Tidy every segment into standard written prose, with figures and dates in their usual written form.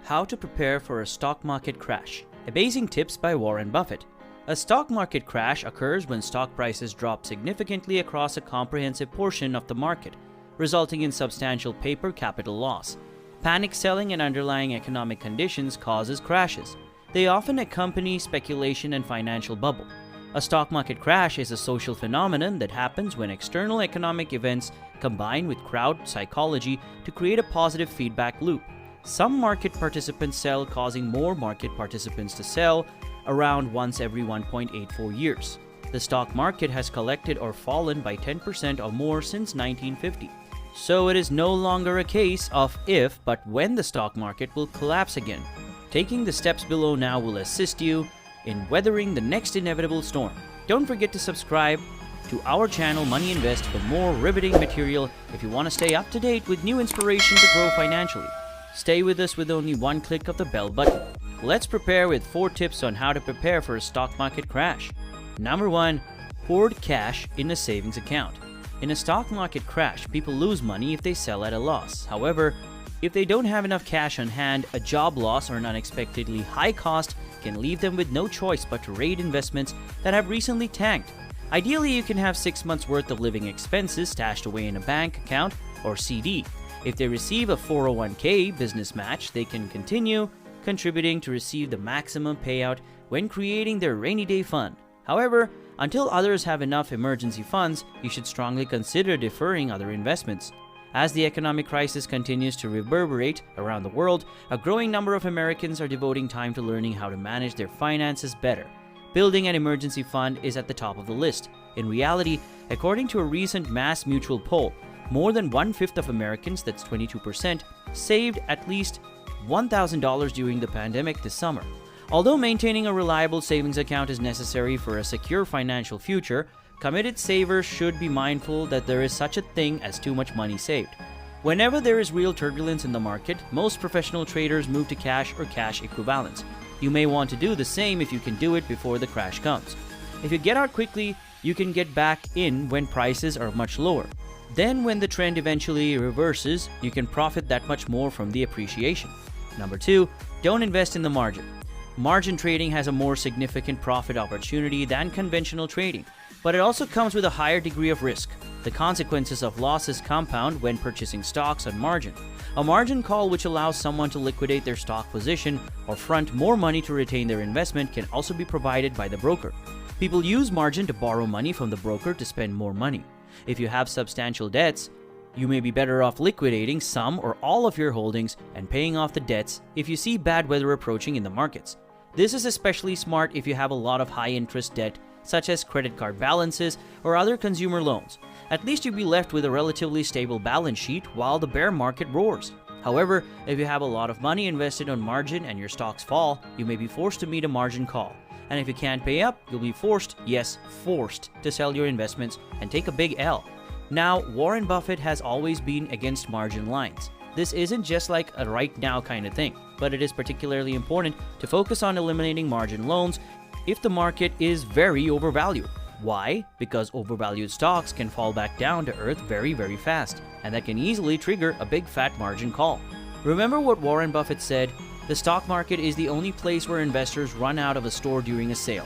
How to Prepare for a Stock Market Crash. Amazing Tips by Warren Buffett. A stock market crash occurs when stock prices drop significantly across a comprehensive portion of the market, resulting in substantial paper capital loss. Panic selling and underlying economic conditions causes crashes. They often accompany speculation and financial bubble. A stock market crash is a social phenomenon that happens when external economic events combine with crowd psychology to create a positive feedback loop. Some market participants sell, causing more market participants to sell around once every 1.84 years. The stock market has collected or fallen by 10% or more since 1950. So it is no longer a case of if, but when the stock market will collapse again. Taking the steps below now will assist you in weathering the next inevitable storm. Don't forget to subscribe to our channel Money Invest for more riveting material if you want to stay up to date with new inspiration to grow financially. Stay with us with only one click of the bell button. Let's prepare with 4 tips on how to prepare for a stock market crash. Number 1. Hoard cash in a savings account. In a stock market crash, people lose money if they sell at a loss. However, if they don't have enough cash on hand, a job loss or an unexpectedly high cost can leave them with no choice but to raid investments that have recently tanked. Ideally, you can have 6 months worth of living expenses stashed away in a bank account or CD. If they receive a 401k business match, they can continue contributing to receive the maximum payout when creating their rainy day fund. However, until others have enough emergency funds, you should strongly consider deferring other investments. As the economic crisis continues to reverberate around the world, a growing number of Americans are devoting time to learning how to manage their finances better. Building an emergency fund is at the top of the list. In reality, according to a recent Mass Mutual poll, more than 1/5 of Americans, that's 22%, saved at least $1,000 during the pandemic this summer. Although maintaining a reliable savings account is necessary for a secure financial future, committed savers should be mindful that there is such a thing as too much money saved. Whenever there is real turbulence in the market, most professional traders move to cash or cash equivalents. You may want to do the same if you can do it before the crash comes. If you get out quickly, you can get back in when prices are much lower. Then when the trend eventually reverses, you can profit that much more from the appreciation. Number 2, don't invest in the margin. Margin trading has a more significant profit opportunity than conventional trading, but it also comes with a higher degree of risk. The consequences of losses compound when purchasing stocks on margin. A margin call, which allows someone to liquidate their stock position or front more money to retain their investment, can also be provided by the broker. People use margin to borrow money from the broker to spend more money. If you have substantial debts, you may be better off liquidating some or all of your holdings and paying off the debts if you see bad weather approaching in the markets. This is especially smart if you have a lot of high-interest debt, such as credit card balances or other consumer loans. At least you'll be left with a relatively stable balance sheet while the bear market roars. However, if you have a lot of money invested on margin and your stocks fall, you may be forced to meet a margin call. And if you can't pay up, you'll be forced, yes, forced, to sell your investments and take a big L. Now, Warren Buffett has always been against margin lines. This isn't just like a right now kind of thing, but it is particularly important to focus on eliminating margin loans if the market is very overvalued. Why? Because overvalued stocks can fall back down to earth very, very fast, and that can easily trigger a big fat margin call. Remember what Warren Buffett said? The stock market is the only place where investors run out of a store during a sale.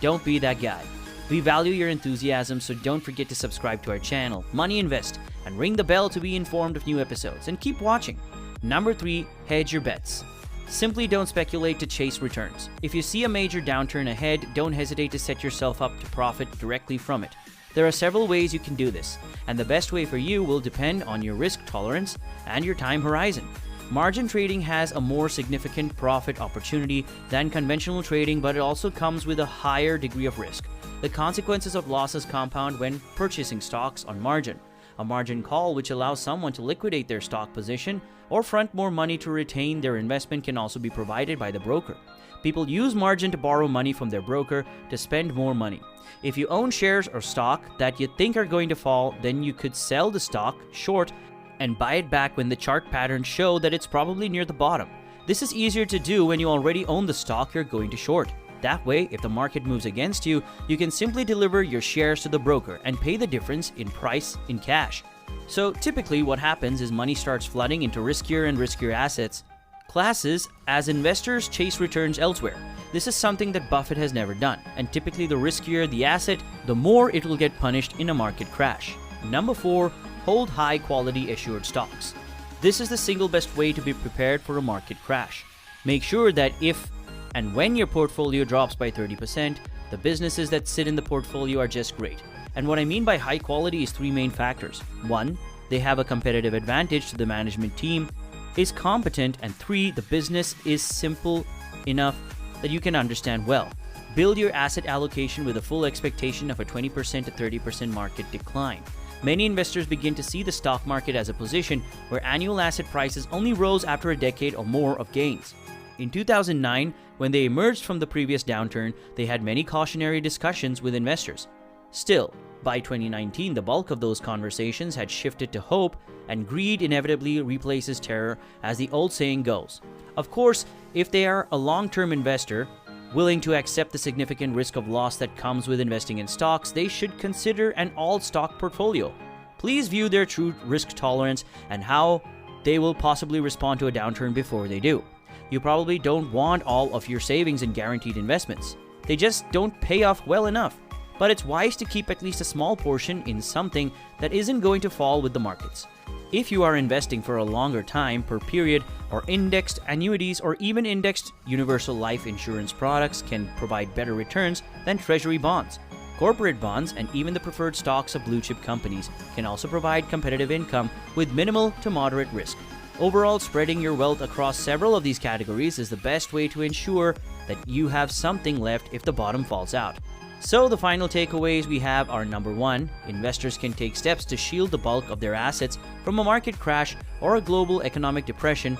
Don't be that guy. We value your enthusiasm, so don't forget to subscribe to our channel, Money Invest, and ring the bell to be informed of new episodes, and keep watching. Number 3, hedge your bets. Simply don't speculate to chase returns. If you see a major downturn ahead, don't hesitate to set yourself up to profit directly from it. There are several ways you can do this, and the best way for you will depend on your risk tolerance and your time horizon. Margin trading has a more significant profit opportunity than conventional trading, but it also comes with a higher degree of risk. The consequences of losses compound when purchasing stocks on margin. A margin call, which allows someone to liquidate their stock position or front more money to retain their investment, can also be provided by the broker. People use margin to borrow money from their broker to spend more money. If you own shares or stock that you think are going to fall, then you could sell the stock short and buy it back when the chart patterns show that it's probably near the bottom. This is easier to do when you already own the stock you're going to short. That way, if the market moves against you, you can simply deliver your shares to the broker and pay the difference in price in cash. So typically what happens is money starts flooding into riskier and riskier assets classes as investors chase returns elsewhere. This is something that Buffett has never done, and typically the riskier the asset, the more it will get punished in a market crash. Number 4, hold high quality assured stocks. This is the single best way to be prepared for a market crash. Make sure that if and when your portfolio drops by 30%, the businesses that sit in the portfolio are just great. And what I mean by high quality is 3 main factors. 1, they have a competitive advantage to the management team, is competent, and 3, the business is simple enough that you can understand well. Build your asset allocation with a full expectation of a 20% to 30% market decline. Many investors begin to see the stock market as a position where annual asset prices only rose after a decade or more of gains. In 2009, when they emerged from the previous downturn, they had many cautionary discussions with investors. Still, by 2019, the bulk of those conversations had shifted to hope, and greed inevitably replaces terror, as the old saying goes. Of course, if they are a long-term investor, willing to accept the significant risk of loss that comes with investing in stocks, they should consider an all-stock portfolio. Please view their true risk tolerance and how they will possibly respond to a downturn before they do. You probably don't want all of your savings in guaranteed investments. They just don't pay off well enough. But it's wise to keep at least a small portion in something that isn't going to fall with the markets. If you are investing for a longer time per period, or indexed annuities or even indexed universal life insurance products can provide better returns than treasury bonds. Corporate bonds and even the preferred stocks of blue chip companies can also provide competitive income with minimal to moderate risk. Overall, spreading your wealth across several of these categories is the best way to ensure that you have something left if the bottom falls out. So the final takeaways we have are: number 1, investors can take steps to shield the bulk of their assets from a market crash or a global economic depression.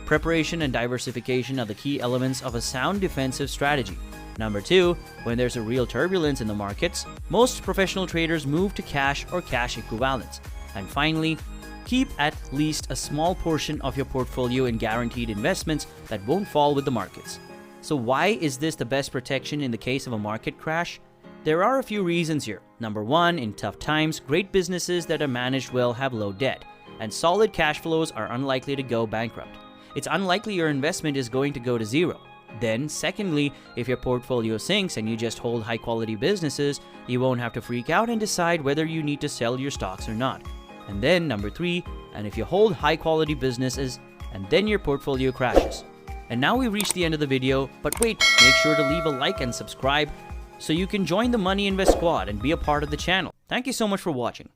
Preparation and diversification are the key elements of a sound defensive strategy. Number 2, when there's a real turbulence in the markets, most professional traders move to cash or cash equivalents. And finally, keep at least a small portion of your portfolio in guaranteed investments that won't fall with the markets. So why is this the best protection in the case of a market crash? There are a few reasons here. Number 1, in tough times, great businesses that are managed well have low debt, and solid cash flows are unlikely to go bankrupt. It's unlikely your investment is going to go to zero. Then, secondly, if your portfolio sinks and you just hold high-quality businesses, you won't have to freak out and decide whether you need to sell your stocks or not. And then, number 3, and if you hold high-quality businesses, and then your portfolio crashes. And now we've reached the end of the video, but wait, make sure to leave a like and subscribe so you can join the Money Invest Squad and be a part of the channel. Thank you so much for watching.